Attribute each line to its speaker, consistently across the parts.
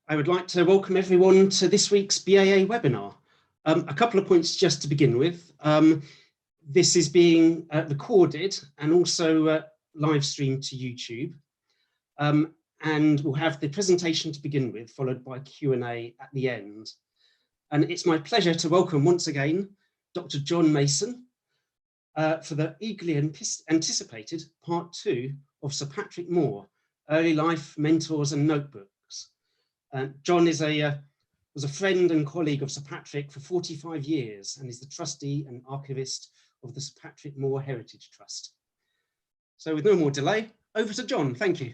Speaker 1: I would like to welcome everyone to this week's BAA webinar. A couple of points just to begin with. This is being recorded and also live streamed to YouTube. And we'll have the presentation to begin with, followed by Q&A at the end. And it's my pleasure to welcome once again Dr. John Mason for the eagerly anticipated part 2 of Sir Patrick Moore, Early Life, Mentors and Notebooks. John was a friend and colleague of Sir Patrick for 45 years and is the trustee and archivist of the Sir Patrick Moore Heritage Trust. So with no more delay, over to John. Thank you.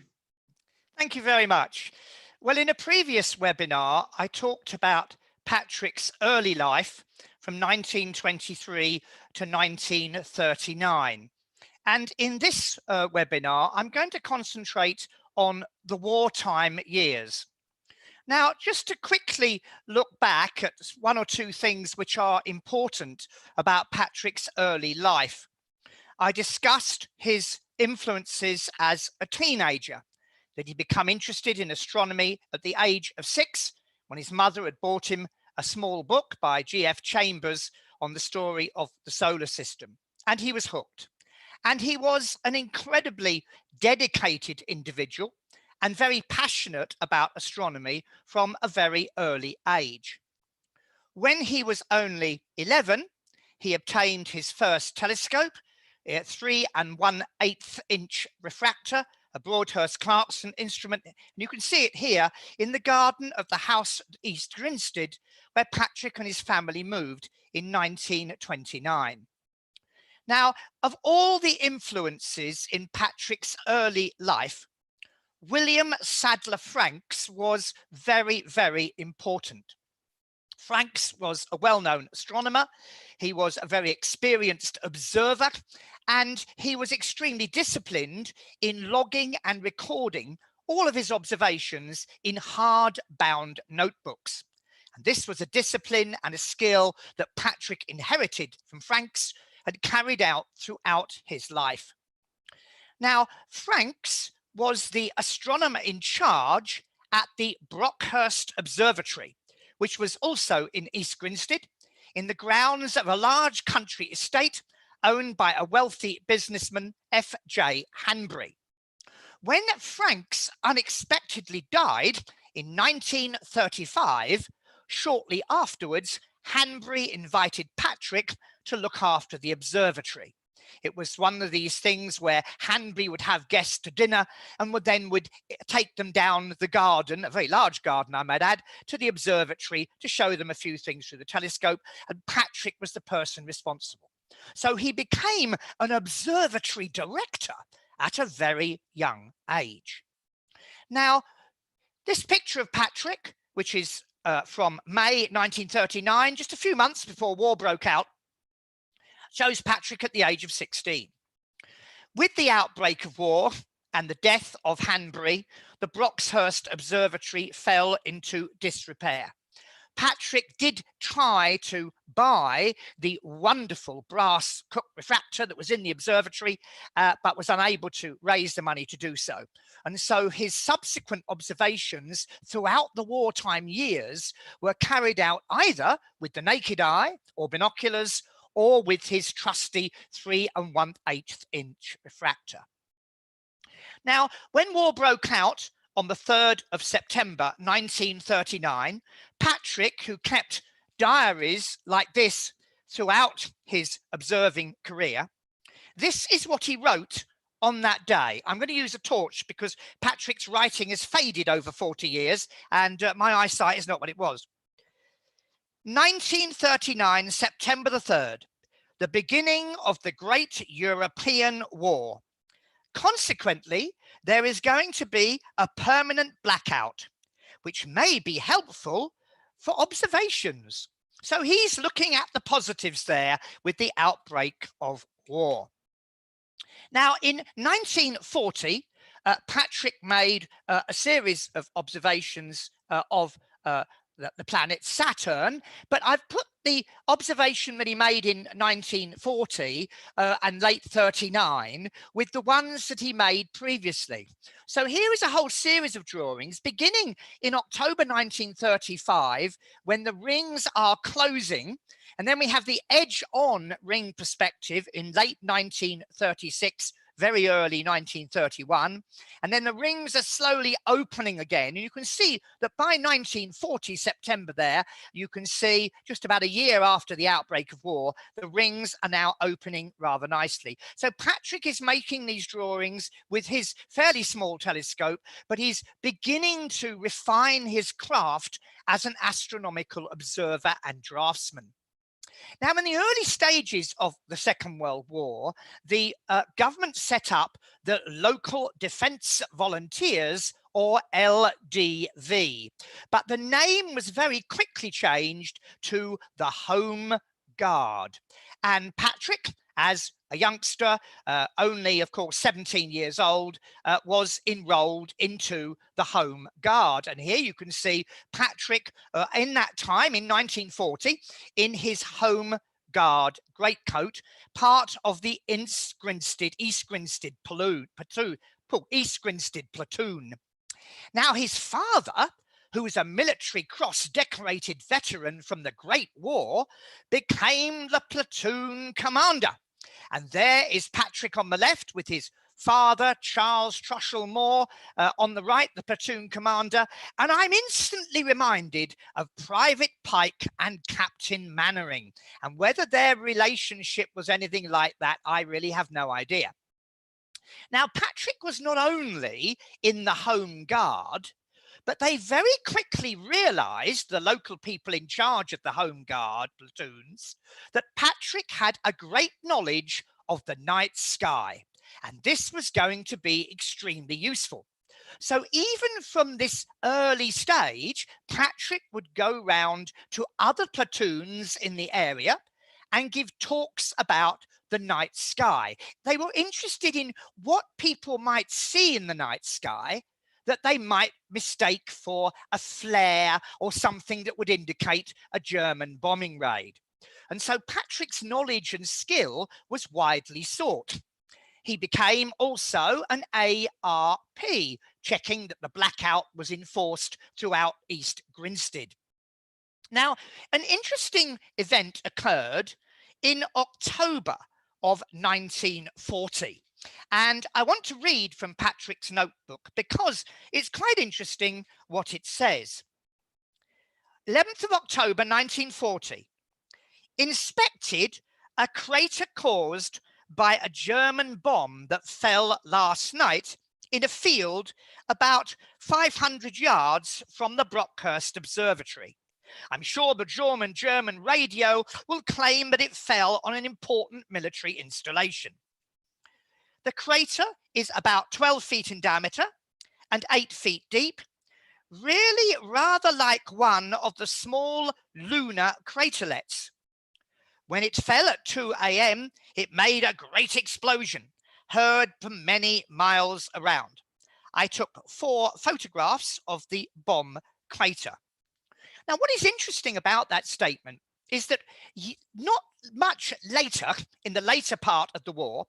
Speaker 2: Thank you very much. Well, in a previous webinar, I talked about Patrick's early life from 1923 to 1939. And in this webinar, I'm going to concentrate on the wartime years. Now, just to quickly look back at one or two things which are important about Patrick's early life. I discussed his influences as a teenager, that he'd become interested in astronomy at the age of 6 when his mother had bought him a small book by G.F. Chambers on the story of the solar system, and he was hooked. And he was an incredibly dedicated individual and very passionate about astronomy from a very early age. When he was only 11, he obtained his first telescope, a 3 1/8 inch refractor, a Broadhurst-Clarkson instrument. And you can see it here in the garden of the house at East Grinstead, where Patrick and his family moved in 1929. Now, of all the influences in Patrick's early life, William Sadler Franks was very, very important. Franks was a well-known astronomer. He was a very experienced observer, and he was extremely disciplined in logging and recording all of his observations in hard-bound notebooks. And this was a discipline and a skill that Patrick inherited from Franks and carried out throughout his life. Now, Franks was the astronomer in charge at the Brockhurst Observatory, which was also in East Grinstead, in the grounds of a large country estate owned by a wealthy businessman, F.J. Hanbury. When Franks unexpectedly died in 1935, shortly afterwards, Hanbury invited Patrick to look after the observatory. It was one of these things where Hanbury would have guests to dinner and would take them down the garden, a very large garden, I might add, to the observatory to show them a few things through the telescope, and Patrick was the person responsible. So he became an observatory director at a very young age. Now, this picture of Patrick, which is from May 1939, just a few months before war broke out, shows Patrick at the age of 16. With the outbreak of war and the death of Hanbury, the Brockhurst Observatory fell into disrepair. Patrick did try to buy the wonderful brass Cooke refractor that was in the observatory, but was unable to raise the money to do so. And so his subsequent observations throughout the wartime years were carried out either with the naked eye or binoculars, or with his trusty 3 1/8 inch refractor. Now, when war broke out on the 3rd of September 1939, Patrick, who kept diaries like this throughout his observing career, this is what he wrote on that day. I'm going to use a torch because Patrick's writing has faded over 40 years and my eyesight is not what it was. 1939, September the 3rd, the beginning of the Great European War. Consequently, there is going to be a permanent blackout, which may be helpful for observations. So he's looking at the positives there with the outbreak of war. Now, in 1940, Patrick made a series of observations of the planet Saturn, but I've put the observation that he made in 1940 and late 39 with the ones that he made previously. So here is a whole series of drawings beginning in October 1935 when the rings are closing, and then we have the edge-on ring perspective in late 1936, very early 1931, and then the rings are slowly opening again. And you can see that by 1940 September there, you can see just about a year after the outbreak of war, the rings are now opening rather nicely. So Patrick is making these drawings with his fairly small telescope, but he's beginning to refine his craft as an astronomical observer and draftsman. Now, in the early stages of the Second World War, the government set up the Local Defence Volunteers, or LDV, but the name was very quickly changed to the Home Guard. And Patrick, as a youngster, only, of course, 17 years old, was enrolled into the Home Guard. And here you can see Patrick in that time, in 1940, in his Home Guard greatcoat, part of the East Grinstead platoon. Now, his father, who was a military cross-decorated veteran from the Great War, became the platoon commander. And there is Patrick on the left with his father, Charles Trushell Moore, on the right, the platoon commander. And I'm instantly reminded of Private Pike and Captain Mannering. And whether their relationship was anything like that, I really have no idea. Now, Patrick was not only in the Home Guard, but they very quickly realized, the local people in charge of the Home Guard platoons, that Patrick had a great knowledge of the night sky, and this was going to be extremely useful. So even from this early stage, Patrick would go round to other platoons in the area and give talks about the night sky. They were interested in what people might see in the night sky that they might mistake for a flare or something that would indicate a German bombing raid. And so Patrick's knowledge and skill was widely sought. He became also an ARP, checking that the blackout was enforced throughout East Grinstead. Now, an interesting event occurred in October of 1940. And I want to read from Patrick's notebook because it's quite interesting what it says. 11th of October 1940, inspected a crater caused by a German bomb that fell last night in a field about 500 yards from the Brockhurst Observatory. I'm sure the German radio will claim that it fell on an important military installation. The crater is about 12 feet in diameter and 8 feet deep, really rather like one of the small lunar craterlets. When it fell at 2 a.m., it made a great explosion, heard for many miles around. I took 4 photographs of the bomb crater. Now, what is interesting about that statement is that not much later, in the later part of the war,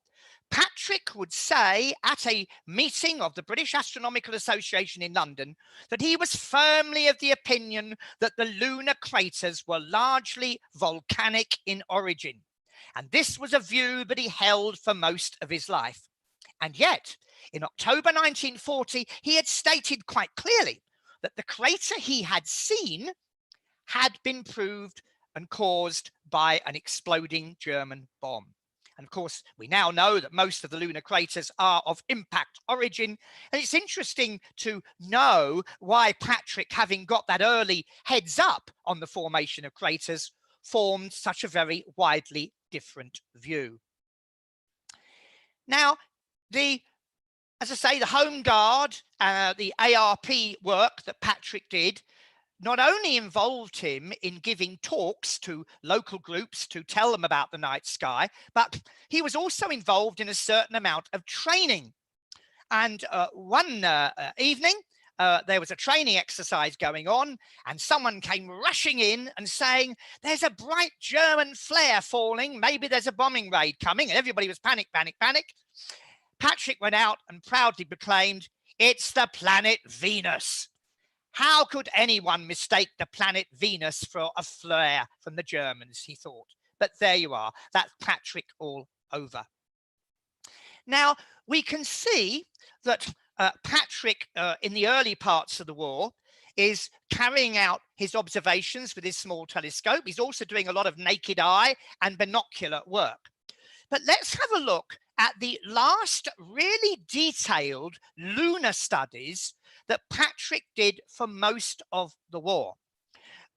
Speaker 2: Patrick would say at a meeting of the British Astronomical Association in London that he was firmly of the opinion that the lunar craters were largely volcanic in origin. And this was a view that he held for most of his life. And yet, in October 1940, he had stated quite clearly that the crater he had seen had been proved and caused by an exploding German bomb. And of course, we now know that most of the lunar craters are of impact origin. And it's interesting to know why Patrick, having got that early heads up on the formation of craters, formed such a very widely different view. Now, as I say, the Home Guard, the ARP work that Patrick did, not only involved him in giving talks to local groups to tell them about the night sky, but he was also involved in a certain amount of training. And one evening, there was a training exercise going on, and someone came rushing in and saying, there's a bright German flare falling, maybe there's a bombing raid coming, and everybody was panic, panic, panic. Patrick went out and proudly proclaimed, it's the planet Venus. How could anyone mistake the planet Venus for a flare from the Germans, he thought. But there you are, that's Patrick all over. Now, we can see that Patrick, in the early parts of the war, is carrying out his observations with his small telescope. He's also doing a lot of naked eye and binocular work. But let's have a look at the last really detailed lunar studies that Patrick did for most of the war.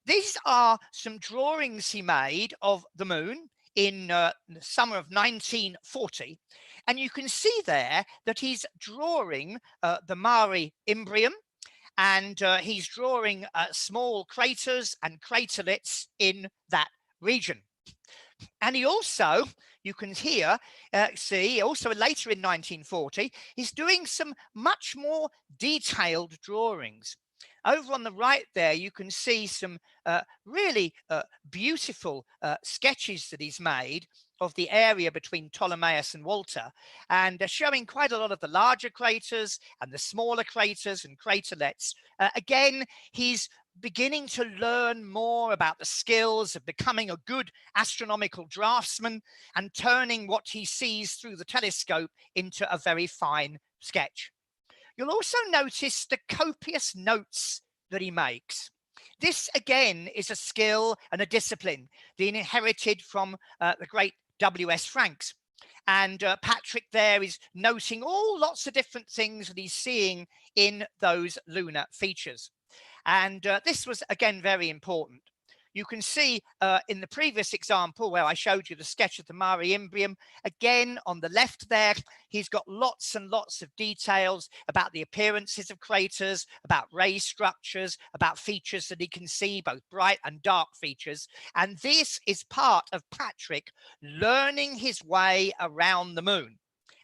Speaker 2: These are some drawings he made of the moon in the summer of 1940. And you can see there that he's drawing the Mare Imbrium, and he's drawing small craters and craterlets in that region. And he also, you can see also later in 1940, he's doing some much more detailed drawings. Over on the right there, you can see some really beautiful sketches that he's made of the area between Ptolemais and Walter, and showing quite a lot of the larger craters and the smaller craters and craterlets. Again, he's beginning to learn more about the skills of becoming a good astronomical draftsman and turning what he sees through the telescope into a very fine sketch. You'll also notice the copious notes that he makes. This again is a skill and a discipline being inherited from the great W.S. Franks. And Patrick there is noting lots of different things that he's seeing in those lunar features. And this was, again, very important. You can see in the previous example where I showed you the sketch of the Mare Imbrium, again, on the left there, he's got lots and lots of details about the appearances of craters, about ray structures, about features that he can see, both bright and dark features. And this is part of Patrick learning his way around the moon.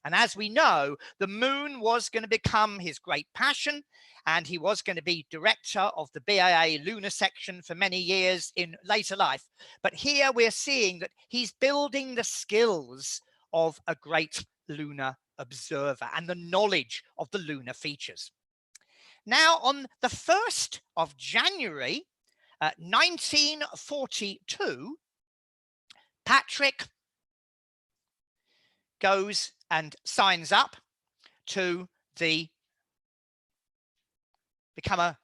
Speaker 2: And as we know, the moon was going to become his great passion, and he was going to be director of the BAA lunar section for many years in later life. But here we're seeing that he's building the skills of a great lunar observer and the knowledge of the lunar features. Now, on the 1st of January, 1942, Patrick goes and signs up to become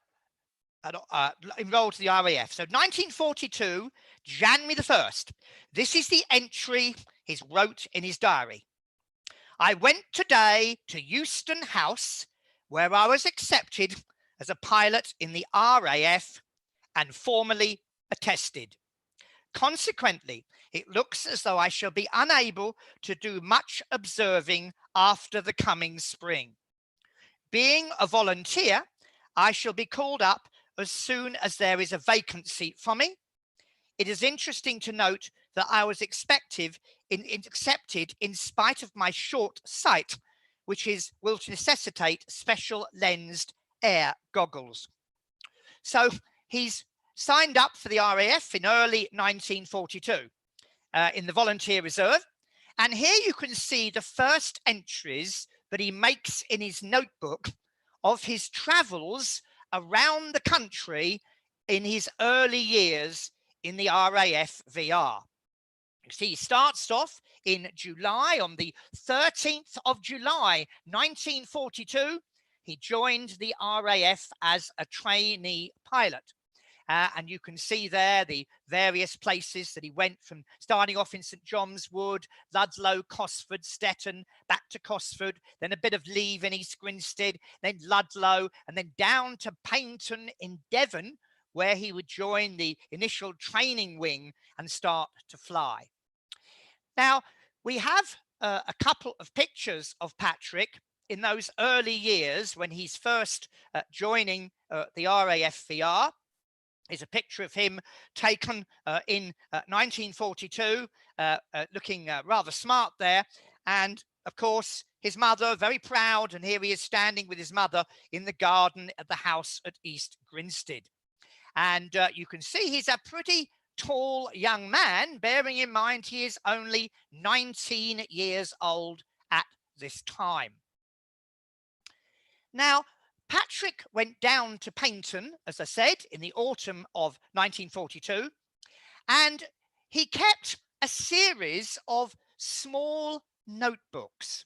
Speaker 2: enrolled to the RAF. So 1942, January the 1st, this is the entry he wrote in his diary. I went today to Euston House, where I was accepted as a pilot in the RAF and formally attested. Consequently, it looks as though I shall be unable to do much observing after the coming spring. Being a volunteer, I shall be called up as soon as there is a vacancy for me. It is interesting to note that I was accepted in spite of my short sight, which will necessitate special lensed air goggles. So he's signed up for the RAF in early 1942 in the volunteer reserve. And here you can see the first entries that he makes in his notebook of his travels around the country in his early years in the RAF VR. You see, he starts off in July, on the 13th of July, 1942. He joined the RAF as a trainee pilot. And you can see there the various places that he went from, starting off in St John's Wood, Ludlow, Cosford, Stetton, back to Cosford, then a bit of leave in East Grinstead, then Ludlow, and then down to Paignton in Devon, where he would join the initial training wing and start to fly. Now, we have a couple of pictures of Patrick in those early years when he's first joining the RAF VR. Is a picture of him taken in 1942, looking rather smart there. And of course, his mother, very proud, and here he is standing with his mother in the garden at the house at East Grinstead. And you can see he's a pretty tall young man, bearing in mind he is only 19 years old at this time. Now, Patrick went down to Paignton, as I said, in the autumn of 1942, and he kept a series of small notebooks.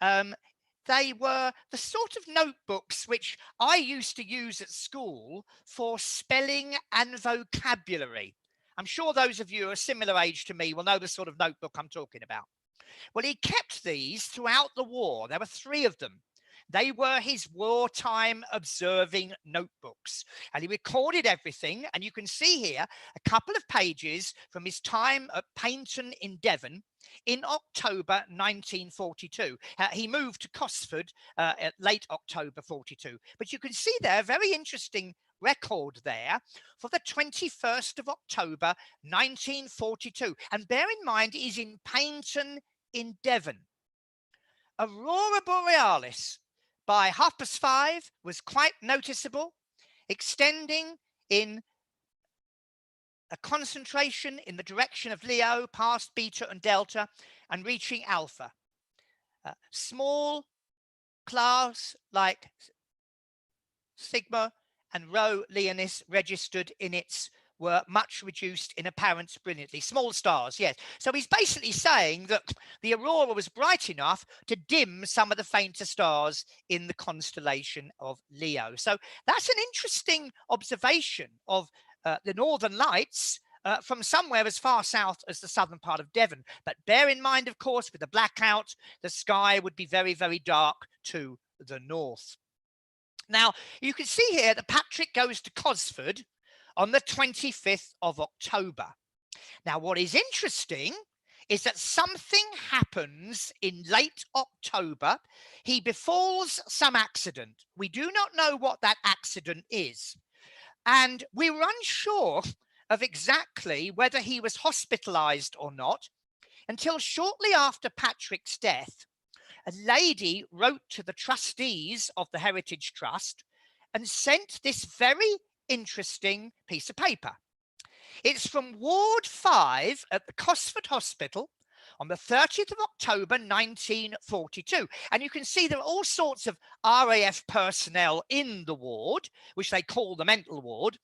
Speaker 2: They were the sort of notebooks which I used to use at school for spelling and vocabulary. I'm sure those of you who are a similar age to me will know the sort of notebook I'm talking about. Well, he kept these throughout the war. There were 3 of them. They were his wartime observing notebooks, and he recorded everything. And you can see here a couple of pages from his time at Paignton in Devon in October 1942. He moved to Cosford at late October 42. But you can see there a very interesting record there for the 21st of October 1942. And bear in mind, he's in Paignton in Devon. Aurora Borealis by 5:30 was quite noticeable, extending in a concentration in the direction of Leo, past Beta and Delta, and reaching Alpha. Small clouds like Sigma and Rho Leonis registered in its were much reduced in appearance brilliantly. Small stars, yes. So he's basically saying that the aurora was bright enough to dim some of the fainter stars in the constellation of Leo. So that's an interesting observation of the northern lights from somewhere as far south as the southern part of Devon. But bear in mind, of course, with the blackout, the sky would be very, very dark to the north. Now, you can see here that Patrick goes to Cosford on the 25th of October. Now, what is interesting is that something happens in late October. He befalls some accident. We do not know what that accident is. And we were unsure of exactly whether he was hospitalized or not until shortly after Patrick's death. A lady wrote to the trustees of the Heritage Trust and sent this very interesting piece of paper. It's from Ward 5 at the Cosford Hospital on the 30th of October 1942. And you can see there are all sorts of RAF personnel in the ward, which they call the mental ward.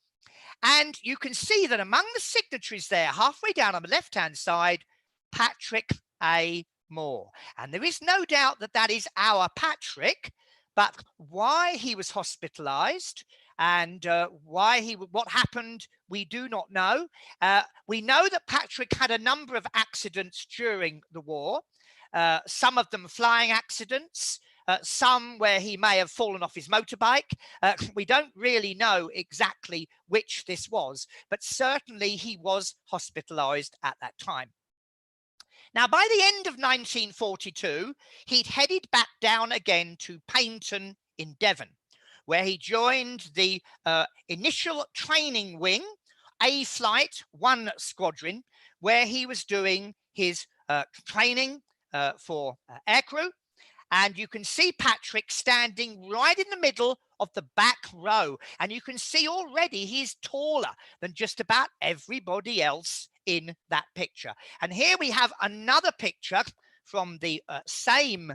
Speaker 2: And you can see that among the signatories there, halfway down on the left-hand side, Patrick A. Moore. And there is no doubt that that is our Patrick, but why he was hospitalized and what happened, we do not know. We know that Patrick had a number of accidents during the war, some of them flying accidents, some where he may have fallen off his motorbike. We don't really know exactly which this was, but certainly he was hospitalized at that time. Now, by the end of 1942, he'd headed back down again to Paignton in Devon, where he joined the initial training wing, A Flight 1 Squadron, where he was doing his training for aircrew. And you can see Patrick standing right in the middle of the back row. And you can see already he's taller than just about everybody else in that picture. And here we have another picture from the same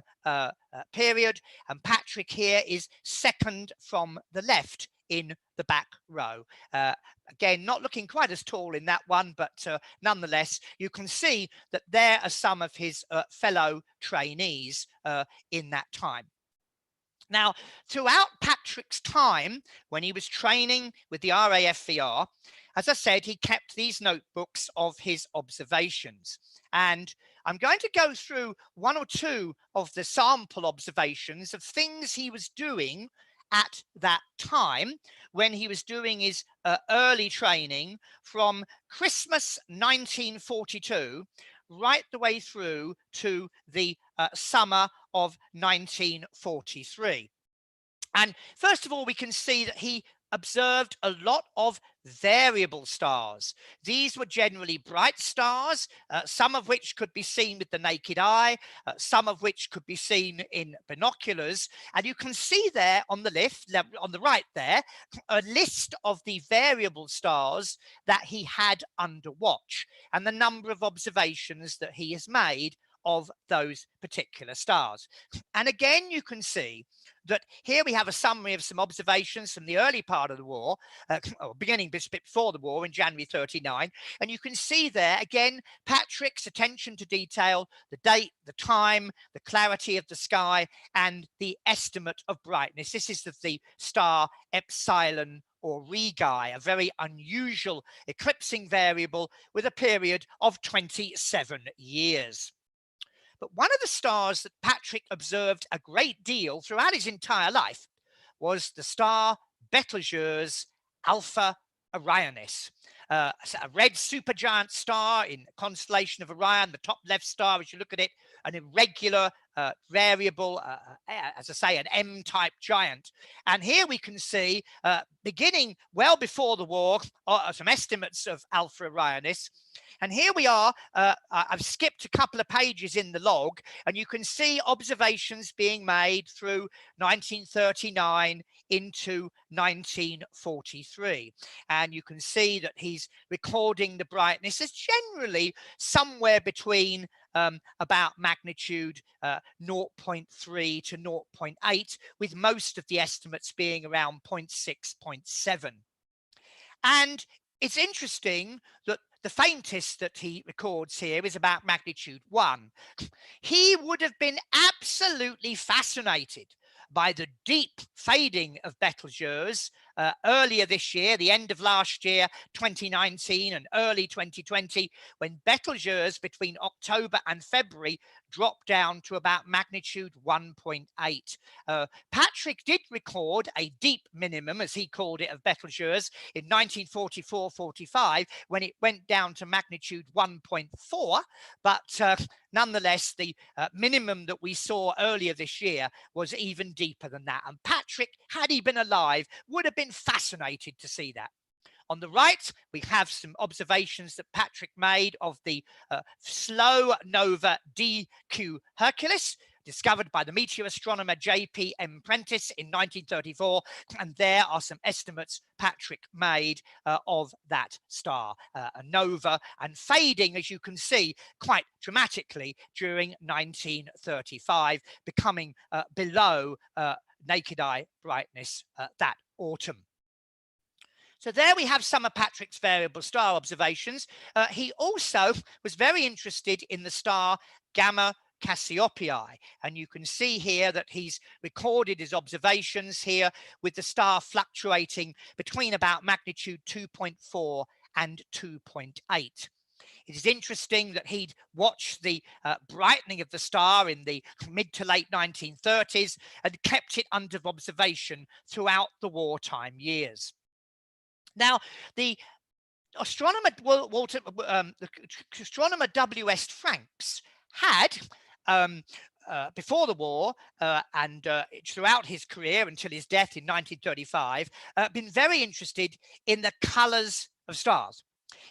Speaker 2: period. And Patrick here is second from the left in the back row. Again, not looking quite as tall in that one, but nonetheless, you can see that there are some of his fellow trainees in that time. Now, throughout Patrick's time, when he was training with the RAFVR, as I said, he kept these notebooks of his observations. And I'm going to go through one or two of the sample observations of things he was doing at that time when he was doing his early training from Christmas 1942 right the way through to the summer of 1943. And first of all, we can see that he observed a lot of variable stars. These were generally bright stars, some of which could be seen with the naked eye, some of which could be seen in binoculars. And you can see there on the right there, a list of the variable stars that he had under watch and the number of observations that he has made of those particular stars. And again, you can see that here we have a summary of some observations from the early part of the war, or beginning just before the war in January 39. And you can see there, again, Patrick's attention to detail, the date, the time, the clarity of the sky, and the estimate of brightness. This is the star Epsilon or Regae, a very unusual eclipsing variable with a period of 27 years. But one of the stars that Patrick observed a great deal throughout his entire life was the star Betelgeuse Alpha Orionis, a red supergiant star in the constellation of Orion, the top left star, as you look at it, an irregular variable, as I say, an M-type giant. And here we can see, beginning well before the war, some estimates of Alpha Orionis. And here we are, I've skipped a couple of pages in the log, and you can see observations being made through 1939 into 1943. And you can see that he's recording the brightness as generally somewhere between about magnitude 0.3 to 0.8, with most of the estimates being around 0.6, 0.7. And it's interesting that the faintest that he records here is about magnitude 1. He would have been absolutely fascinated by the deep fading of Betelgeuse earlier this year, the end of last year, 2019, and early 2020, when Betelgeuse between October and February dropped down to about magnitude 1.8. Patrick did record a deep minimum, as he called it, of Betelgeuse in 1944-45, when it went down to magnitude 1.4, but nonetheless, the minimum that we saw earlier this year was even deeper than that. And Patrick, had he been alive, would have been fascinated to see that. On the right, we have some observations that Patrick made of the slow nova DQ Hercules, discovered by the meteor astronomer J.P.M. Prentice in 1934. And there are some estimates Patrick made of that star, a nova, and fading, as you can see, quite dramatically during 1935, becoming below naked eye brightness that autumn. So there we have some of Patrick's variable star observations. He also was very interested in the star Gamma Cassiopeiae, and you can see here that he's recorded his observations here with the star fluctuating between about magnitude 2.4 and 2.8. It is interesting that he'd watched the brightening of the star in the mid to late 1930s and kept it under observation throughout the wartime years. Now, the astronomer astronomer W.S. Franks had, before the war and throughout his career until his death in 1935, been very interested in the colours of stars.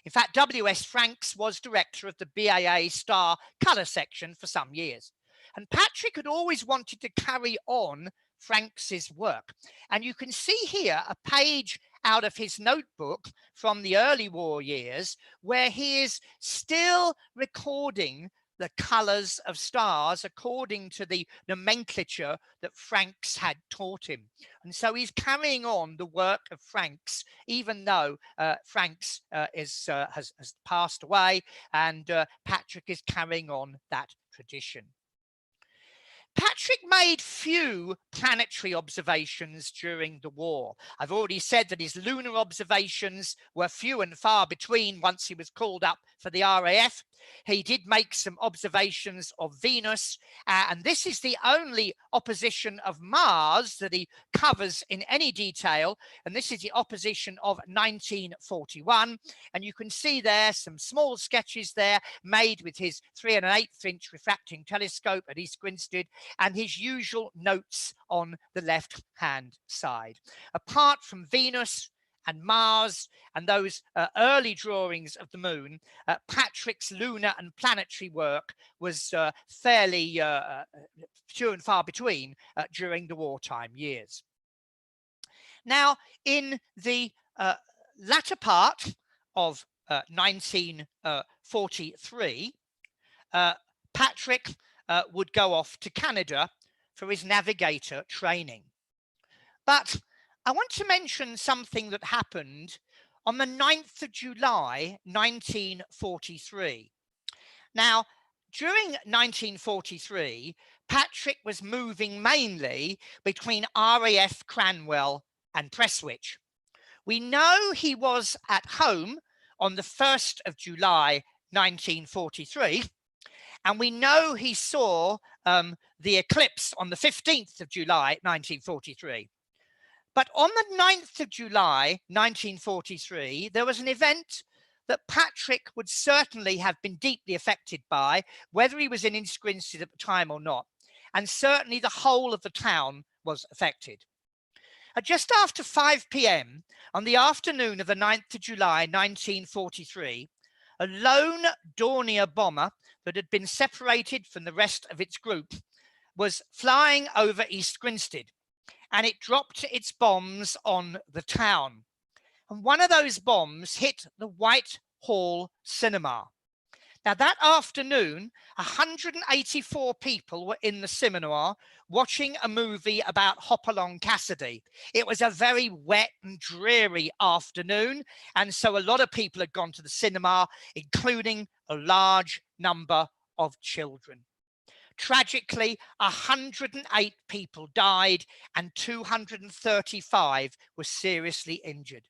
Speaker 2: In fact, W.S. Franks was director of the BAA star colour section for some years. And Patrick had always wanted to carry on Franks's work. And you can see here a page out of his notebook from the early war years where he is still recording the colours of stars according to the nomenclature that Franks had taught him. And so he's carrying on the work of Franks, even though Franks has passed away, and Patrick is carrying on that tradition. Patrick made few planetary observations during the war. I've already said that his lunar observations were few and far between once he was called up for the RAF. He did make some observations of Venus, and this is the only opposition of Mars that he covers in any detail, and this is the opposition of 1941, and you can see there some small sketches there made with his 3 1/8 inch refracting telescope at East Grinstead, and his usual notes on the left hand side. Apart from Venus and Mars and those early drawings of the moon, Patrick's lunar and planetary work was fairly few and far between during the wartime years. Now, in the latter part of 1943, Patrick would go off to Canada for his navigator training. But I want to mention something that happened on the 9th of July, 1943. Now, during 1943, Patrick was moving mainly between RAF Cranwell and Prestwich. We know he was at home on the 1st of July, 1943, and we know he saw the eclipse on the 15th of July, 1943. But on the 9th of July, 1943, there was an event that Patrick would certainly have been deeply affected by, whether he was in East Grinstead at the time or not. And certainly the whole of the town was affected. At just after 5 p.m. on the afternoon of the 9th of July, 1943, a lone Dornier bomber that had been separated from the rest of its group was flying over East Grinstead, and it dropped its bombs on the town. And one of those bombs hit the Whitehall Cinema. Now, that afternoon, 184 people were in the cinema watching a movie about Hopalong Cassidy. It was a very wet and dreary afternoon, and so a lot of people had gone to the cinema, including a large number of children. Tragically, 108 people died and 235 were seriously injured.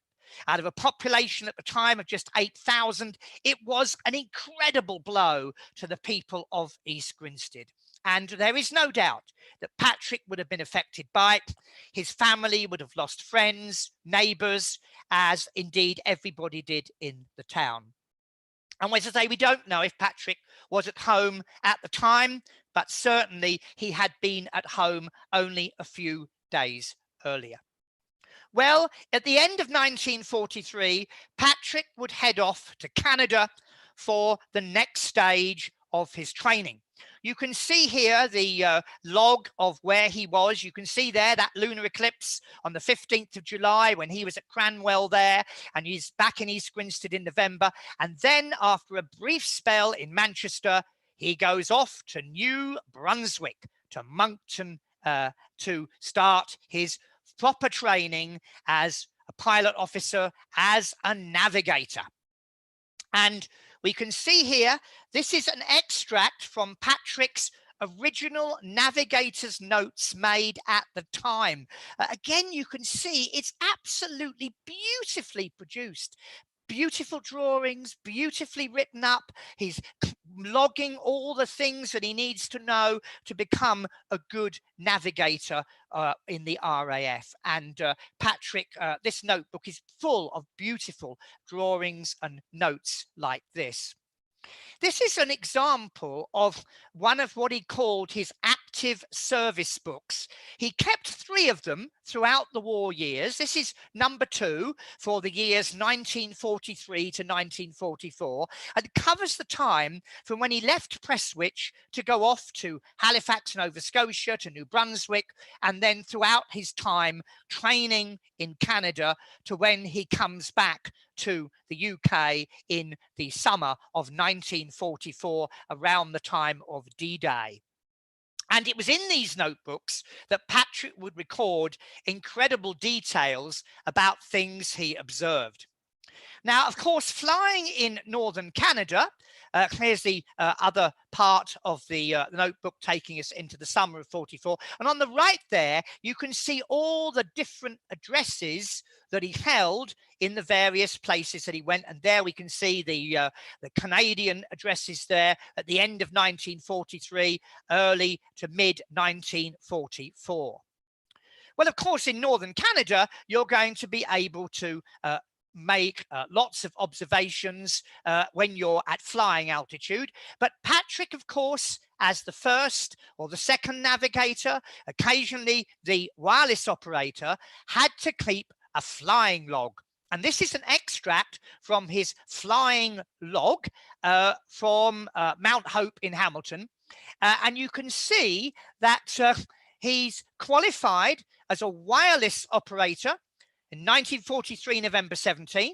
Speaker 2: Out of a population at the time of just 8,000, it was an incredible blow to the people of East Grinstead. And there is no doubt that Patrick would have been affected by it. His family would have lost friends, neighbours, as indeed everybody did in the town. And as I say, we don't know if Patrick was at home at the time, but certainly he had been at home only a few days earlier. Well, at the end of 1943, Patrick would head off to Canada for the next stage of his training. You can see here the log of where he was. You can see there that lunar eclipse on the 15th of July when he was at Cranwell there, and he's back in East Grinstead in November. And then after a brief spell in Manchester, he goes off to New Brunswick, to Moncton, to start his proper training as a pilot officer, as a navigator. And we can see here, this is an extract from Patrick's original navigator's notes made at the time. Again, you can see it's absolutely beautifully produced. Beautiful drawings, beautifully written up. He's logging all the things that he needs to know to become a good navigator in the RAF. And Patrick, this notebook is full of beautiful drawings and notes like this. This is an example of one of what he called his active service books. He kept 3 of them throughout the war years. This is number 2 for the years 1943 to 1944, and covers the time from when he left Prestwich to go off to Halifax, Nova Scotia, to New Brunswick, and then throughout his time training in Canada to when he comes back to the UK in the summer of 1944, around the time of D-Day. And it was in these notebooks that Patrick would record incredible details about things he observed. Now, of course, flying in northern Canada, here's the other part of the notebook taking us into the summer of 44. And on the right there, you can see all the different addresses that he held in the various places that he went. And there we can see the Canadian addresses there at the end of 1943, early to mid 1944. Well, of course, in northern Canada, you're going to be able to make lots of observations when you're at flying altitude. But Patrick, of course, as the first or the second navigator, occasionally the wireless operator, had to keep a flying log. And this is an extract from his flying log from Mount Hope in Hamilton. And you can see that he's qualified as a wireless operator in 1943, November 17th,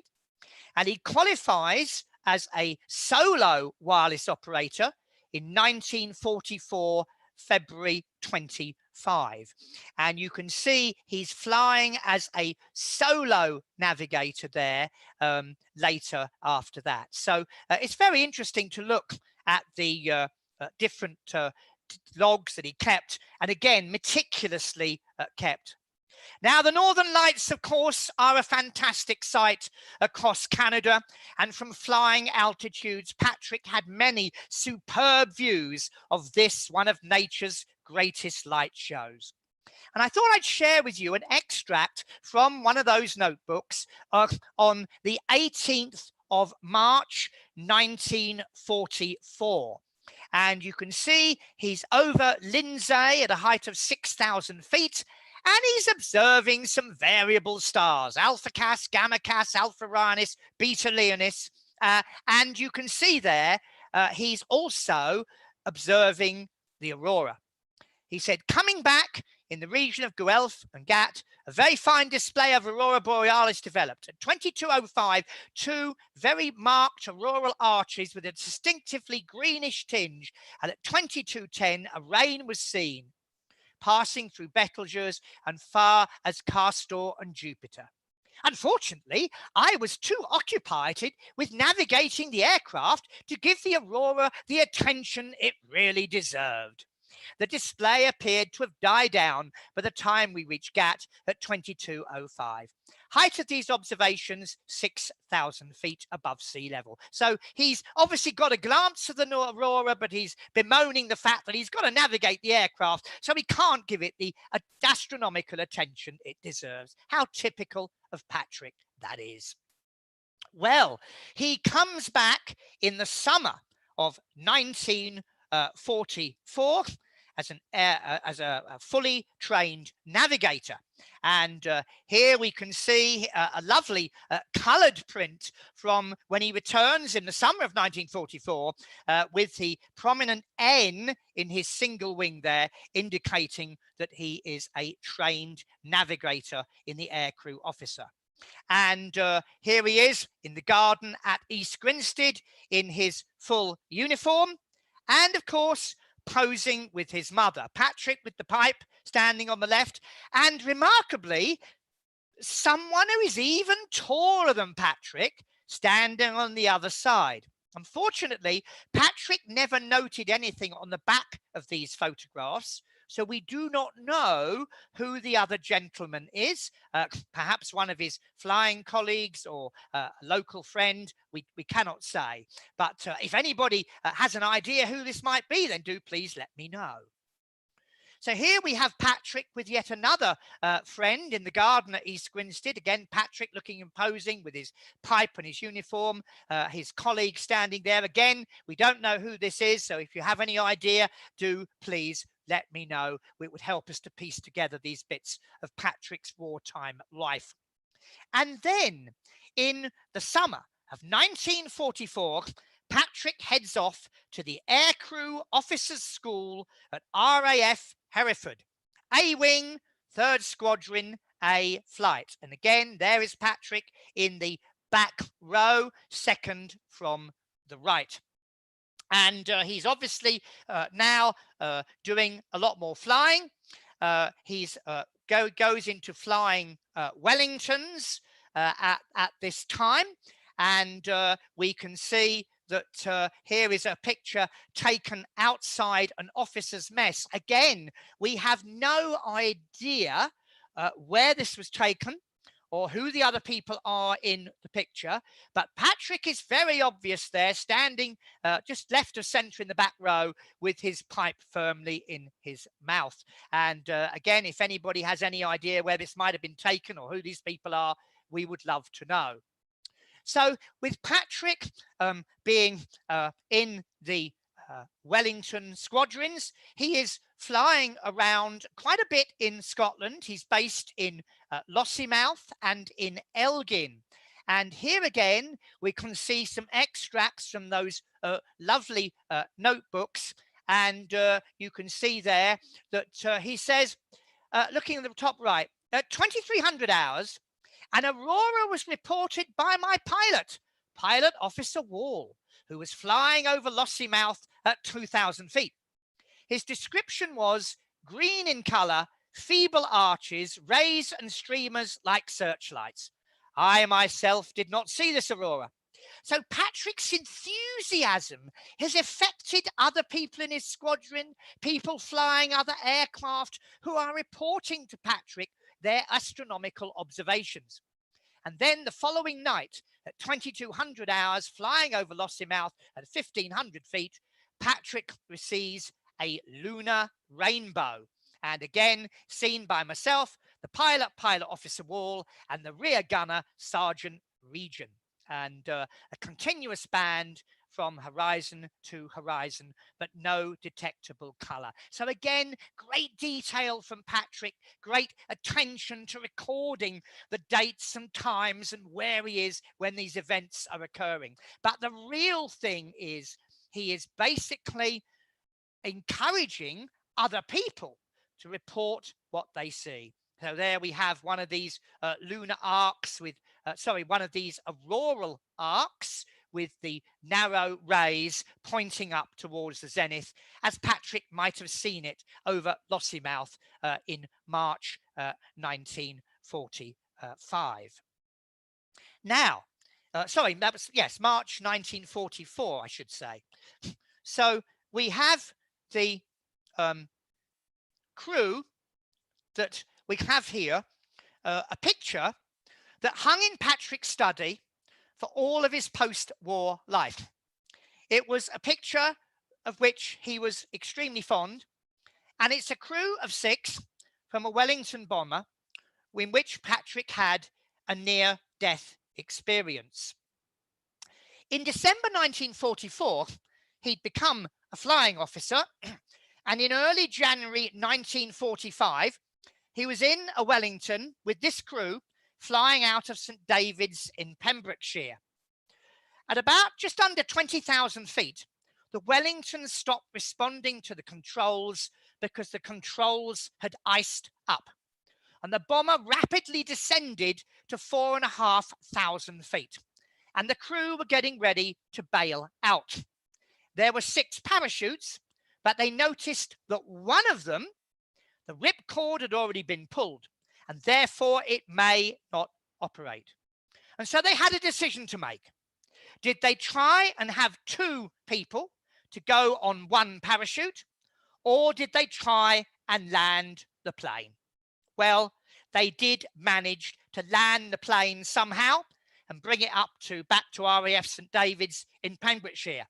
Speaker 2: and he qualifies as a solo wireless operator in 1944, February 25. And you can see he's flying as a solo navigator there later after that. So it's very interesting to look at the different logs that he kept, and again, meticulously kept. Now, the Northern Lights, of course, are a fantastic sight across Canada, and from flying altitudes, Patrick had many superb views of this, one of nature's greatest light shows. And I thought I'd share with you an extract from one of those notebooks on the 18th of March, 1944. And you can see he's over Lindsay at a height of 6,000 feet, and he's observing some variable stars, Alpha Cas, Gamma Cas, Alpha Orionis, Beta Leonis. And you can see there, he's also observing the aurora. He said, coming back in the region of Guelph and Ghat, a very fine display of aurora borealis developed. At 22:05, two very marked auroral arches with a distinctively greenish tinge, and at 22:10, a rain was seen, passing through Betelgeuse and far as Castor and Jupiter. Unfortunately, I was too occupied with navigating the aircraft to give the aurora the attention it really deserved. The display appeared to have died down by the time we reached Ghat at 22:05. Height of these observations, 6,000 feet above sea level. So he's obviously got a glance of the aurora, but he's bemoaning the fact that he's got to navigate the aircraft, so he can't give it the astronomical attention it deserves. How typical of Patrick that is. Well, he comes back in the summer of 1944 as a fully trained navigator. And here we can see a lovely coloured print from when he returns in the summer of 1944 with the prominent N in his single wing there, indicating that he is a trained navigator in the aircrew officer. And here he is in the garden at East Grinstead in his full uniform, and of course posing with his mother, Patrick with the pipe standing on the left, and remarkably, someone who is even taller than Patrick standing on the other side. Unfortunately, Patrick never noted anything on the back of these photographs, so we do not know who the other gentleman is. Perhaps one of his flying colleagues or a local friend. We cannot say. But if anybody has an idea who this might be, then do please let me know. So here we have Patrick with yet another friend in the garden at East Grinstead. Again, Patrick looking imposing with his pipe and his uniform, his colleague standing there. Again, we don't know who this is, so if you have any idea, do please let me know. It would help us to piece together these bits of Patrick's wartime life. And then in the summer of 1944, Patrick heads off to the Aircrew Officers School at RAF Hereford, A Wing, 3rd Squadron, A Flight. And again, there is Patrick in the back row, second from the right. And he's obviously now doing a lot more flying. He's goes into flying Wellingtons at this time. and we can see that here is a picture taken outside an officer's mess. Again, we have no idea where this was taken or who the other people are in the picture, but Patrick is very obvious there, standing just left of centre in the back row with his pipe firmly in his mouth. And again, if anybody has any idea where this might have been taken or who these people are, we would love to know. So with Patrick being in the Wellington squadrons, he is flying around quite a bit in Scotland. He's based in Lossiemouth and in Elgin. And here again, we can see some extracts from those lovely notebooks. And you can see there that he says, looking at the top right, at 2300 hours, an aurora was reported by my pilot officer Wall, who was flying over Lossiemouth at 2000 feet. His description was green in colour, feeble arches, rays and streamers like searchlights. I myself did not see this aurora. So Patrick's enthusiasm has affected other people in his squadron, people flying other aircraft who are reporting to Patrick their astronomical observations. And then the following night, at 2200 hours, flying over Lossiemouth at 1500 feet, Patrick receives a lunar rainbow. And again, seen by myself, the pilot officer Wall, and the rear gunner, Sergeant Region. And a continuous band from horizon to horizon, but no detectable colour. So again, great detail from Patrick, great attention to recording the dates and times and where he is when these events are occurring. But the real thing is, he is basically encouraging other people to report what they see. So there we have one of these lunar arcs with, one of these auroral arcs with the narrow rays pointing up towards the zenith, as Patrick might have seen it over Lossiemouth in March 1945. Now, that was, yes, March 1944, I should say. So we have the crew that we have here, a picture that hung in Patrick's study for all of his post-war life. It was a picture of which he was extremely fond, and it's a crew of 6 from a Wellington bomber in which Patrick had a near-death experience. In December 1944, he'd become a flying officer, and in early January 1945, he was in a Wellington with this crew flying out of St David's in Pembrokeshire. At about just under 20,000 feet, the Wellington stopped responding to the controls because the controls had iced up, and the bomber rapidly descended to 4,500 feet, and the crew were getting ready to bail out. There were 6 parachutes, but they noticed that one of them, the ripcord, had already been pulled, and therefore it may not operate. And so they had a decision to make. Did they try and have 2 people to go on 1 parachute, or did they try and land the plane? Well, they did manage to land the plane somehow and bring it up back to RAF St David's in Pembrokeshire.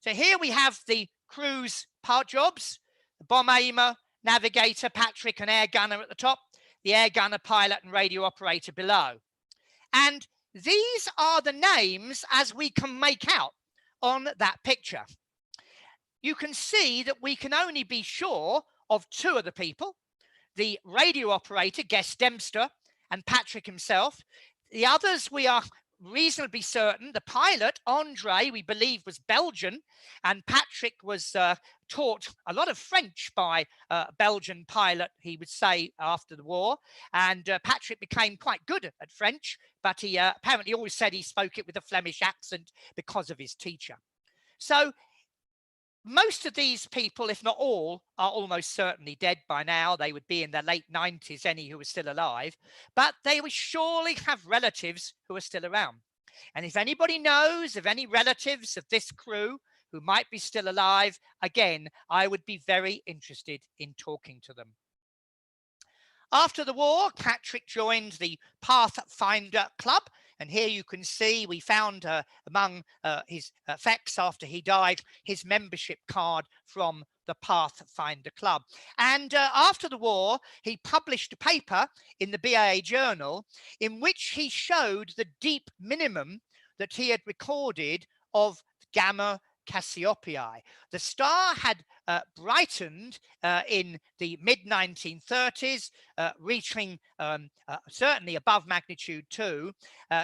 Speaker 2: So here we have the crew's part jobs: the bomb aimer, navigator, Patrick, and air gunner at the top, the air gunner, pilot, and radio operator below. And these are the names as we can make out on that picture. You can see that we can only be sure of 2 of the people: the radio operator, Guest Dempster, and Patrick himself. The others we are reasonably certain. The pilot, Andre, we believe was Belgian, and Patrick was taught a lot of French by a Belgian pilot, he would say, after the war. And Patrick became quite good at French, but he apparently always said he spoke it with a Flemish accent because of his teacher. So most of these people, if not all, are almost certainly dead by now. They would be in their late 90s, any who are still alive, but they would surely have relatives who are still around. And if anybody knows of any relatives of this crew who might be still alive, again, I would be very interested in talking to them. After the war, Patrick joined the Pathfinder Club. And here you can see we found among his effects after he died, his membership card from the Pathfinder Club. And after the war, he published a paper in the BAA journal in which he showed the deep minimum that he had recorded of Gamma Cassiopeiae. The star had brightened in the mid-1930s, reaching certainly above magnitude 2.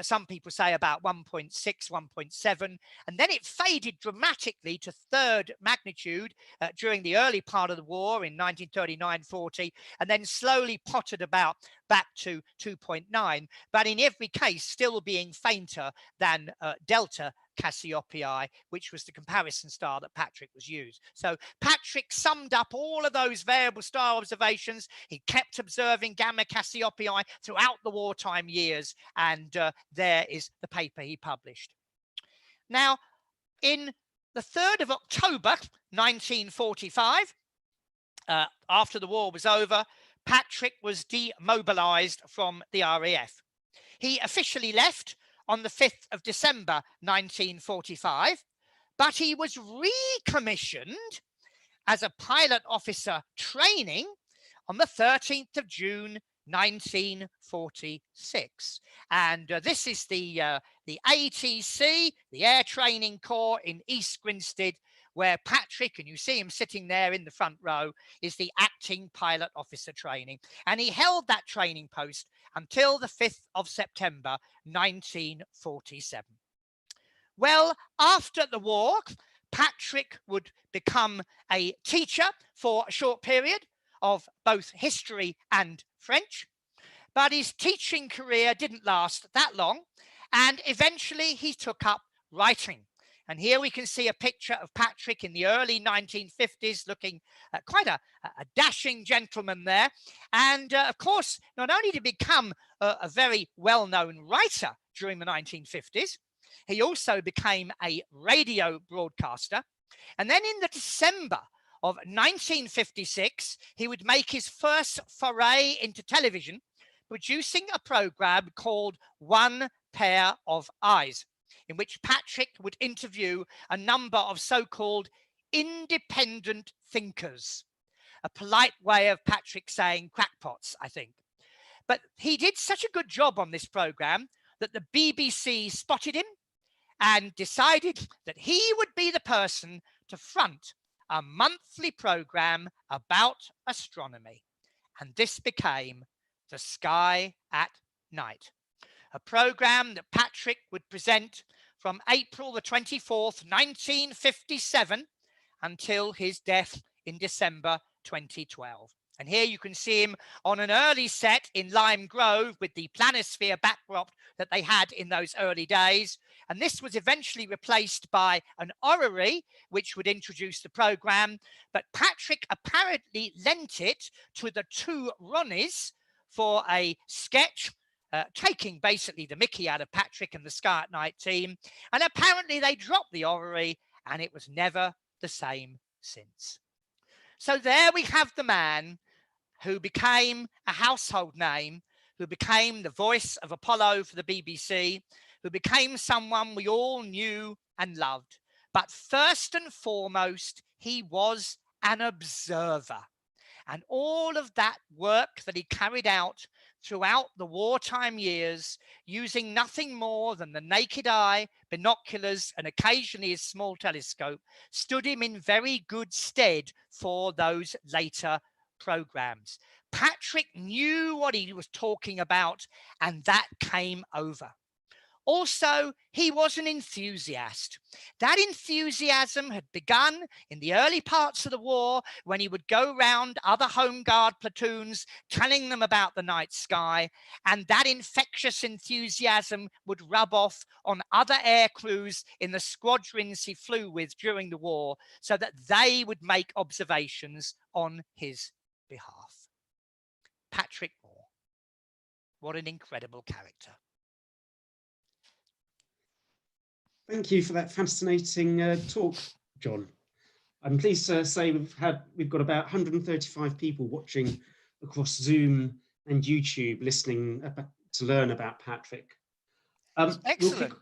Speaker 2: Some people say about 1.6, 1.7, and then it faded dramatically to third magnitude during the early part of the war in 1939-40, and then slowly pottered about back to 2.9, but in every case still being fainter than Delta Cassiopeiae, which was the comparison star that Patrick was used. So Patrick summed up all of those variable star observations. He kept observing Gamma Cassiopeiae throughout the wartime years, and there is the paper he published. Now, in the 3rd of October 1945, after the war was over, Patrick was demobilized from the RAF. He officially left on the 5th of December 1945, but he was recommissioned as a pilot officer training on the 13th of June 1946. And this is the ATC, the Air Training Corps in East Grinstead, where Patrick, and you see him sitting there in the front row, is the acting pilot officer training. And he held that training post until the 5th of September 1947. Well, after the war, Patrick would become a teacher for a short period of both history and French, but his teaching career didn't last that long, and eventually he took up writing. And here we can see a picture of Patrick in the early 1950s, looking quite a dashing gentleman there. And of course, not only did he become a very well-known writer during the 1950s, he also became a radio broadcaster. And then in the December of 1956, he would make his first foray into television, producing a program called One Pair of Eyes, in which Patrick would interview a number of so-called independent thinkers. A polite way of Patrick saying crackpots, I think. But he did such a good job on this program that the BBC spotted him and decided that he would be the person to front a monthly program about astronomy. And this became The Sky at Night, a program that Patrick would present from April the 24th, 1957 until his death in December 2012. And here you can see him on an early set in Lime Grove with the planisphere backdrop that they had in those early days. And this was eventually replaced by an orrery, which would introduce the program. But Patrick apparently lent it to the two Ronnies for a sketch, taking basically the mickey out of Patrick and the Sky at Night team. And apparently they dropped the orrery, and it was never the same since. So there we have the man who became a household name, who became the voice of Apollo for the BBC, who became someone we all knew and loved. But first and foremost, he was an observer. And all of that work that he carried out throughout the wartime years, using nothing more than the naked eye, binoculars, and occasionally his small telescope, stood him in very good stead for those later programs. Patrick knew what he was talking about, and that came over. Also, he was an enthusiast. That enthusiasm had begun in the early parts of the war when he would go round other Home Guard platoons telling them about the night sky, and that infectious enthusiasm would rub off on other air crews in the squadrons he flew with during the war so that they would make observations on his behalf. Patrick Moore, what an incredible character.
Speaker 1: Thank you for that fascinating talk, John. I'm pleased to say we've got about 135 people watching across Zoom and YouTube, listening to learn about Patrick.
Speaker 2: Excellent.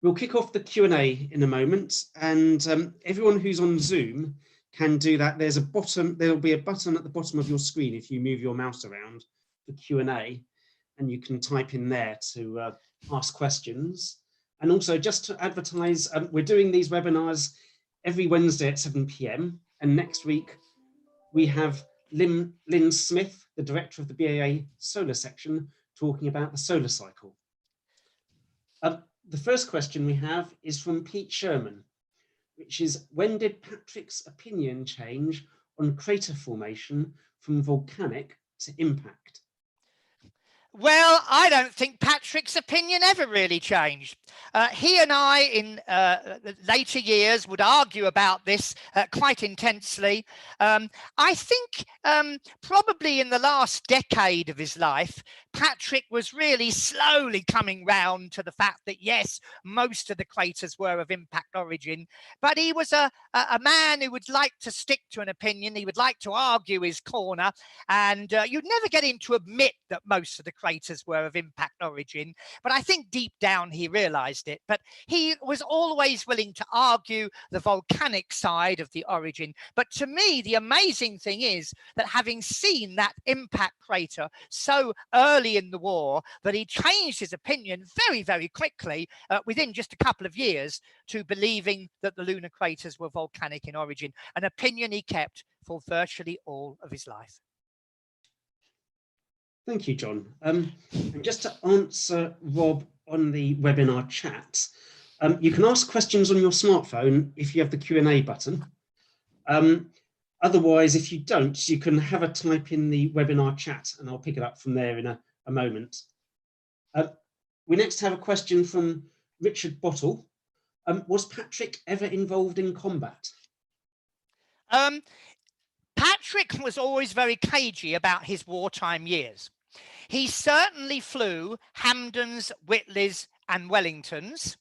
Speaker 1: We'll kick off the Q&A in a moment, and everyone who's on Zoom can do that. There'll be a button at the bottom of your screen if you move your mouse around for Q&A, and you can type in there to ask questions. And also, just to advertise, we're doing these webinars every Wednesday at 7 p.m. And next week, we have Lynn Smith, the director of the BAA solar section, talking about the solar cycle. The first question we have is from Pete Sherman, which is, when did Patrick's opinion change on crater formation from volcanic to impact?
Speaker 2: Well, I don't think Patrick's opinion ever really changed. He and I, in later years, would argue about this quite intensely. I think probably in the last decade of his life, Patrick was really slowly coming round to the fact that, yes, most of the craters were of impact origin, but he was a man who would like to stick to an opinion. He would like to argue his corner, and you'd never get him to admit that most of the craters were of impact origin, but I think deep down he realized it. But he was always willing to argue the volcanic side of the origin. But to me, the amazing thing is that, having seen that impact crater so early in the war, that he changed his opinion very, very quickly within just a couple of years to believing that the lunar craters were volcanic in origin, an opinion he kept for virtually all of his life.
Speaker 1: Thank you, John. And just to answer Rob on the webinar chat, you can ask questions on your smartphone if you have the Q&A button. Otherwise, if you don't, you can have a type in the webinar chat and I'll pick it up from there in a moment. We next have a question from Richard Bottle. Was Patrick ever involved in combat?
Speaker 2: Patrick was always very cagey about his wartime years. He certainly flew Hampdens, Whitleys and Wellingtons,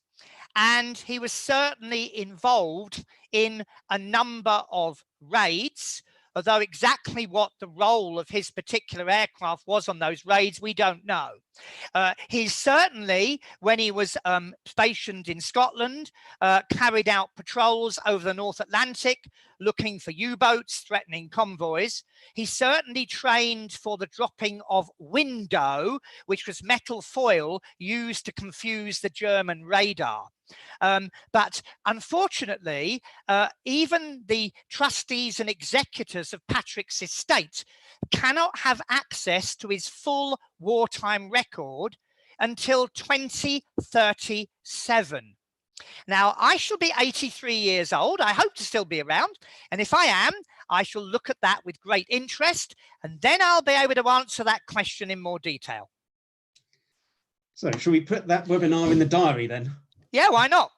Speaker 2: and he was certainly involved in a number of raids, although exactly what the role of his particular aircraft was on those raids, we don't know. He certainly, when he was stationed in Scotland, carried out patrols over the North Atlantic, looking for U-boats threatening convoys. He certainly trained for the dropping of window, which was metal foil used to confuse the German radar. But unfortunately, even the trustees and executors of Patrick's estate cannot have access to his full wartime record until 2037. Now, I shall be 83 years old. I hope to still be around. And if I am, I shall look at that with great interest, and then I'll be able to answer that question in more detail.
Speaker 1: So shall we put that webinar in the diary then?
Speaker 2: Yeah, why not?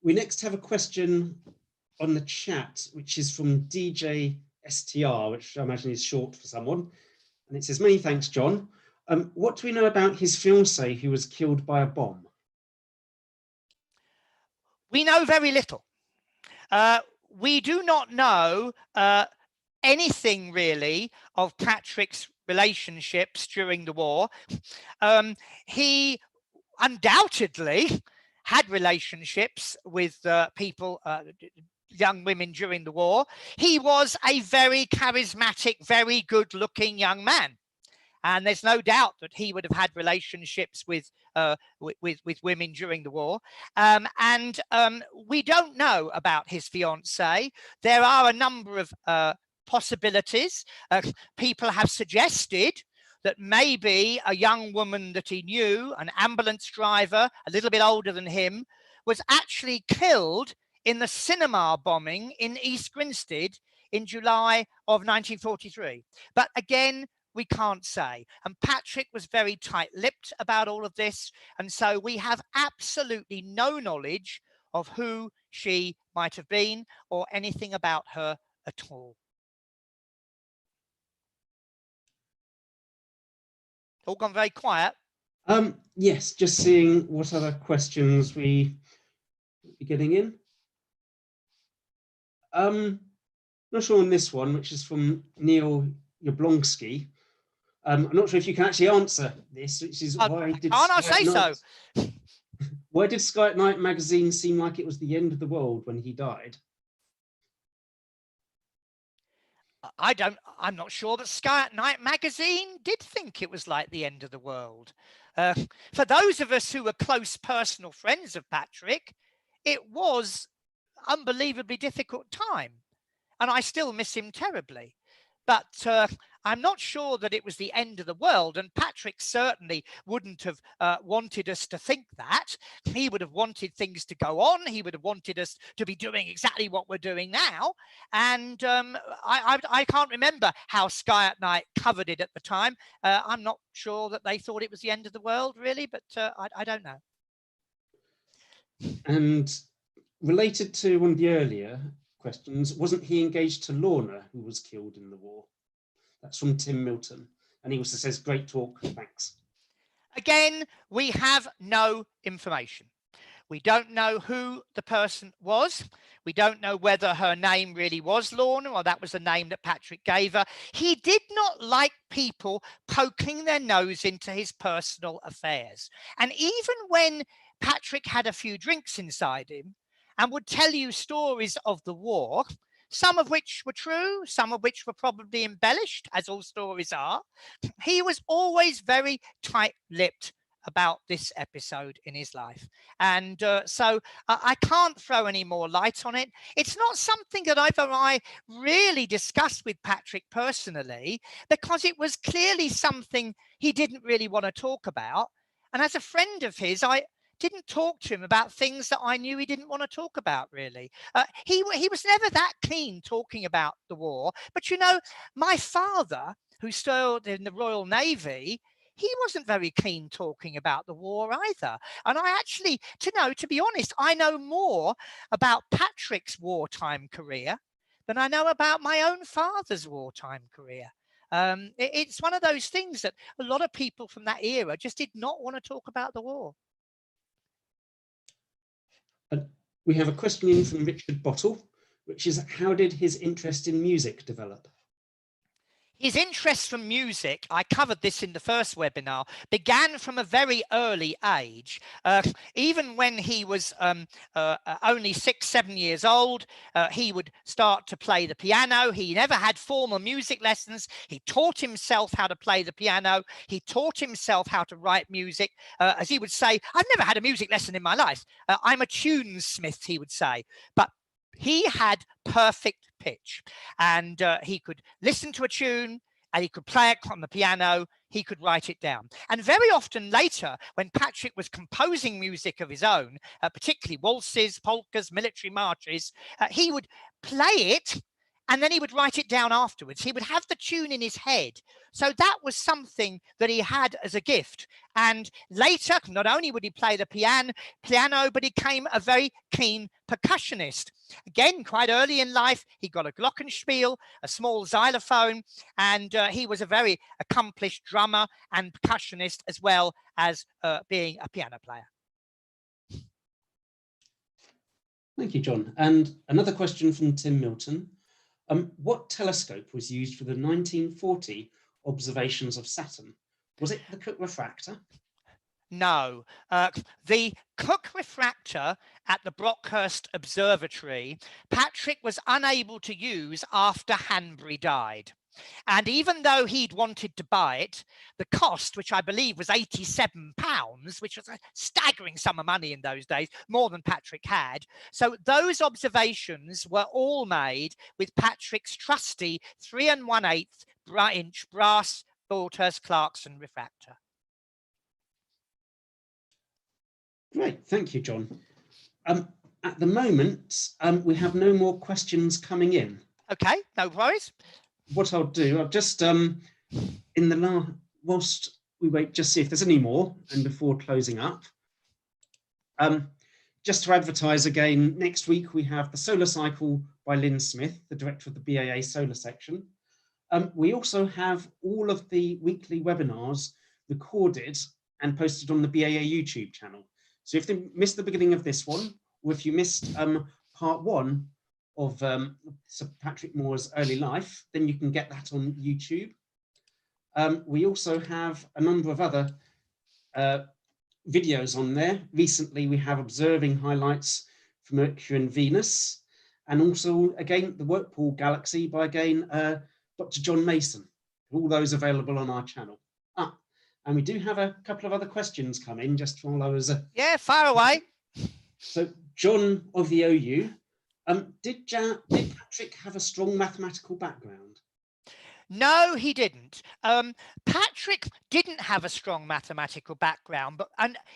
Speaker 1: We next have a question on the chat, which is from DJ STR, which I imagine is short for someone. And it says, many thanks, John. What do we know about his fiancée who was killed by a bomb?
Speaker 2: We know very little. We do not know anything really of Patrick's relationships during the war. He undoubtedly had relationships with people, young women during the war. He was a very charismatic, very good looking young man. And there's no doubt that he would have had relationships with women during the war. We don't know about his fiancée. There are a number of possibilities. People have suggested that maybe a young woman that he knew, an ambulance driver, a little bit older than him, was actually killed in the cinema bombing in East Grinstead in July of 1943. But again, we can't say. And Patrick was very tight-lipped about all of this. And so we have absolutely no knowledge of who she might have been or anything about her at all. All gone very quiet.
Speaker 1: Yes, just seeing what other questions we be getting in. Not sure on this one, which is from Neil Jablonski. I'm not sure if you can actually answer this, which is why did
Speaker 2: Can't I say so?
Speaker 1: Why did Sky at Night magazine seem like it was the end of the world when he died?
Speaker 2: I'm not sure that Sky at Night magazine did think it was like the end of the world. For those of us who were close personal friends of Patrick, it was unbelievably difficult time, and I still miss him terribly. But I'm not sure that it was the end of the world, and Patrick certainly wouldn't have wanted us to think that. He would have wanted things to go on. He would have wanted us to be doing exactly what we're doing now. And I can't remember how Sky at Night covered it at the time. I'm not sure that they thought it was the end of the world, really, but I don't know.
Speaker 1: And related to one of the earlier questions, wasn't he engaged to Lorna, who was killed in the war? That's from Tim Milton. And he also says, great talk, thanks.
Speaker 2: Again, we have no information. We don't know who the person was. We don't know whether her name really was Lorna or that was the name that Patrick gave her. He did not like people poking their nose into his personal affairs. And even when Patrick had a few drinks inside him and would tell you stories of the war, some of which were true, some of which were probably embellished, as all stories are, he was always very tight-lipped about this episode in his life. And so I can't throw any more light on it. It's not something that I really discussed with Patrick personally, because it was clearly something he didn't really want to talk about. And as a friend of his, I didn't talk to him about things that I knew he didn't want to talk about, really. He was never that keen talking about the war. But, you know, my father, who served in the Royal Navy, he wasn't very keen talking about the war either. And I actually, to be honest, I know more about Patrick's wartime career than I know about my own father's wartime career. It's one of those things that a lot of people from that era just did not want to talk about the war.
Speaker 1: We have a question in from Richard Bottle, which is, how did his interest in music develop?
Speaker 2: His interest from music, I covered this in the first webinar, began from a very early age. Even when he was only 6, 7 years old, he would start to play the piano. He never had formal music lessons. He taught himself how to play the piano. He taught himself how to write music. As he would say, I've never had a music lesson in my life. I'm a tunesmith, he would say. But he had perfect pitch, and he could listen to a tune and he could play it on the piano. He could write it down. And very often later, when Patrick was composing music of his own, particularly waltzes, polkas, military marches, he would play it and then he would write it down afterwards. He would have the tune in his head. So that was something that he had as a gift. And later, not only would he play the piano, but he became a very keen percussionist. Again, quite early in life, he got a glockenspiel, a small xylophone, and he was a very accomplished drummer and percussionist, as well as being a piano player.
Speaker 1: Thank you, John. And another question from Tim Milton. What telescope was used for the 1940 observations of Saturn? Was it the Cook refractor?
Speaker 2: No, the Cook refractor at the Brockhurst Observatory, Patrick was unable to use after Hanbury died. And even though he'd wanted to buy it, the cost, which I believe was £87, which was a staggering sum of money in those days, more than Patrick had. So those observations were all made with Patrick's trusty 3 1/8 inch brass Broadhurst-Clarkson refractor.
Speaker 1: Great, thank you, John. At the moment, we have no more questions coming in.
Speaker 2: Okay, no worries.
Speaker 1: What I'll do, I'll just, whilst we wait, just see if there's any more, and before closing up, just to advertise again, next week we have the Solar Cycle by Lynn Smith, the director of the BAA Solar section. We also have all of the weekly webinars recorded and posted on the BAA YouTube channel. So if you missed the beginning of this one, or if you missed part 1 of Sir Patrick Moore's early life, then you can get that on YouTube. We also have a number of other videos on there. Recently, we have observing highlights for Mercury and Venus, and also, again, the Whirlpool Galaxy by, again, Dr. John Mason. All those available on our channel. And we do have a couple of other questions come in just while I was...
Speaker 2: yeah, fire away.
Speaker 1: So, John of the OU, did Patrick have a strong mathematical background?
Speaker 2: No, he didn't. Patrick didn't have a strong mathematical background, but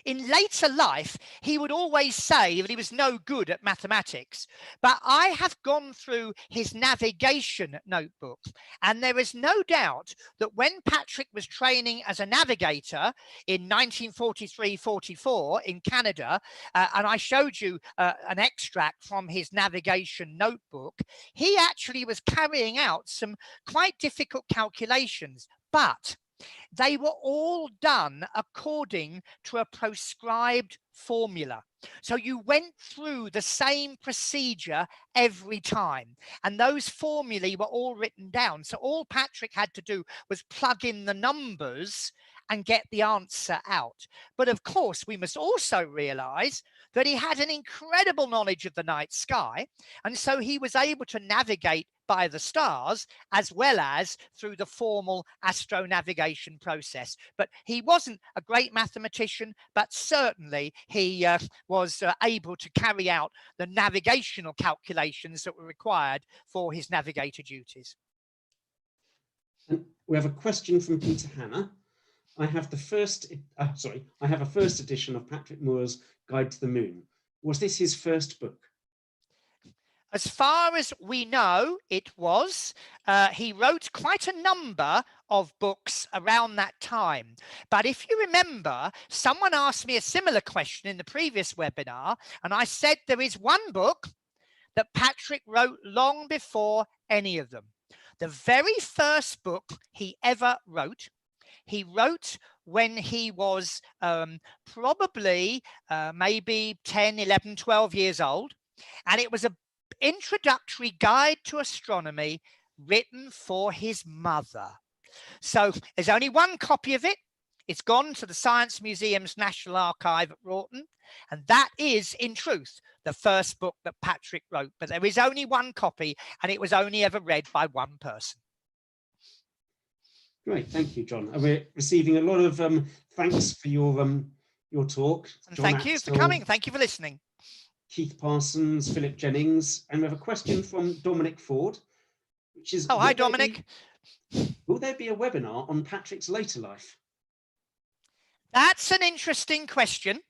Speaker 2: in later life, he would always say that he was no good at mathematics. But I have gone through his navigation notebook, and there is no doubt that when Patrick was training as a navigator in 1943-44 in Canada, and I showed you an extract from his navigation notebook, he actually was carrying out some quite difficult calculations, but they were all done according to a prescribed formula. So you went through the same procedure every time, and those formulae were all written down. So all Patrick had to do was plug in the numbers and get the answer out. But of course, we must also realize that he had an incredible knowledge of the night sky, and so he was able to navigate by the stars as well as through the formal astronavigation process. But he wasn't a great mathematician, but certainly he was able to carry out the navigational calculations that were required for his navigator duties.
Speaker 1: And we have a question from Peter Hanna. I have a first edition of Patrick Moore's Guide to the Moon. Was this his first book?
Speaker 2: As far as we know, it was. He wrote quite a number of books around that time. But if you remember, someone asked me a similar question in the previous webinar, and I said there is one book that Patrick wrote long before any of them. The very first book he ever wrote, he wrote when he was probably maybe 10, 11, 12 years old. And it was an introductory guide to astronomy written for his mother. So there's only one copy of it. It's gone to the Science Museum's National Archive at Broughton. And that is, in truth, the first book that Patrick wrote. But there is only one copy, and it was only ever read by one person.
Speaker 1: Great, thank you, John. We're receiving a lot of thanks for your talk.
Speaker 2: And
Speaker 1: John
Speaker 2: thank you for coming. Thank you for listening.
Speaker 1: Keith Parsons, Philip Jennings, and we have a question from Dominic Ford, which is...
Speaker 2: Oh, hi, Dominic.
Speaker 1: Will there be a webinar on Patrick's later life?
Speaker 2: That's an interesting question.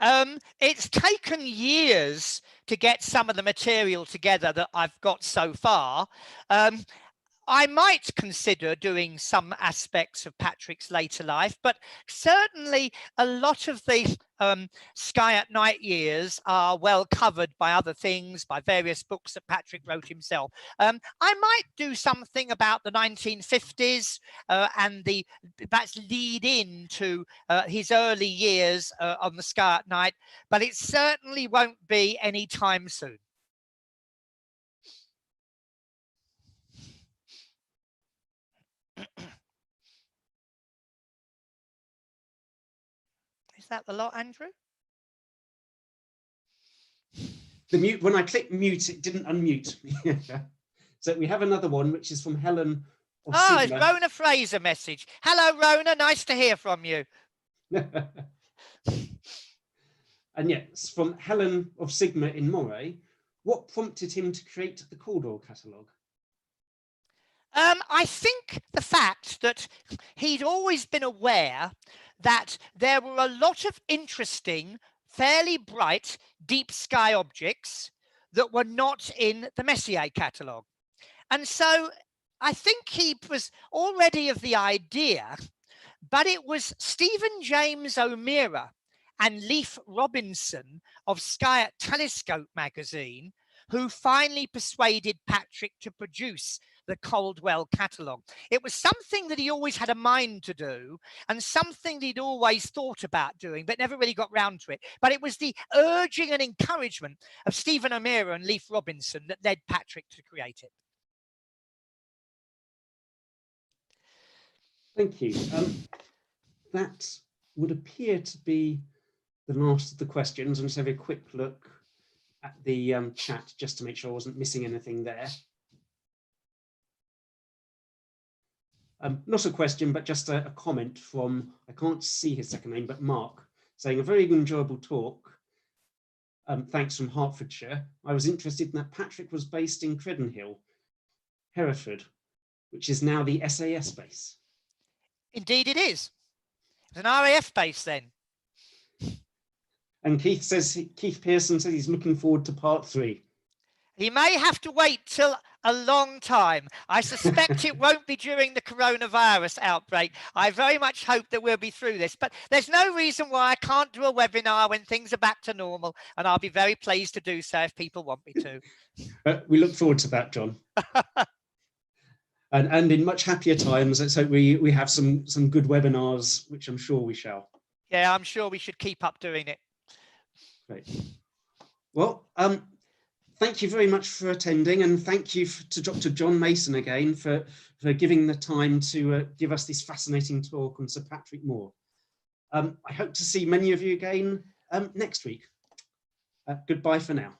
Speaker 2: It's taken years to get some of the material together that I've got so far. I might consider doing some aspects of Patrick's later life, but certainly a lot of the Sky at Night years are well covered by other things, by various books that Patrick wrote himself. I might do something about the 1950s and that's lead into his early years on the Sky at Night, but it certainly won't be any time soon. Is that the lot, Andrew?
Speaker 1: The mute, when I clicked mute, it didn't unmute. So we have another one, which is from Helen of Sigma.
Speaker 2: It's Rona Fraser message. Hello, Rona. Nice to hear from you.
Speaker 1: And yes, from Helen of Sigma in Moray. What prompted him to create the Caldwell catalogue?
Speaker 2: I think the fact that he'd always been aware that there were a lot of interesting, fairly bright, deep sky objects that were not in the Messier catalogue. And so I think he was already of the idea, but it was Stephen James O'Meara and Leif Robinson of Sky at Telescope magazine who finally persuaded Patrick to produce the Coldwell catalogue. It was something that he always had a mind to do and something that he'd always thought about doing, but never really got round to it. But it was the urging and encouragement of Stephen O'Meara and Leif Robinson that led Patrick to create it.
Speaker 1: Thank you. That would appear to be the last of the questions. I'm just have a quick look at the chat just to make sure I wasn't missing anything there. Not a question, but just a comment from, I can't see his second name, but Mark, saying a very enjoyable talk. Thanks from Hertfordshire. I was interested in that Patrick was based in Credenhill, Hereford, which is now the SAS base.
Speaker 2: Indeed it is. It's an RAF base then.
Speaker 1: And Keith Pearson says he's looking forward to part 3.
Speaker 2: He may have to wait till a long time. I suspect it won't be during the coronavirus outbreak. I very much hope that we'll be through this, but there's no reason why I can't do a webinar when things are back to normal, and I'll be very pleased to do so if people want me to.
Speaker 1: We look forward to that, John. and in much happier times, let's hope we have some good webinars, which I'm sure we shall.
Speaker 2: Yeah, I'm sure we should keep up doing it.
Speaker 1: Great. Well, thank you very much for attending, and thank you to Dr. John Mason again for giving the time to give us this fascinating talk on Sir Patrick Moore. I hope to see many of you again next week. Goodbye for now.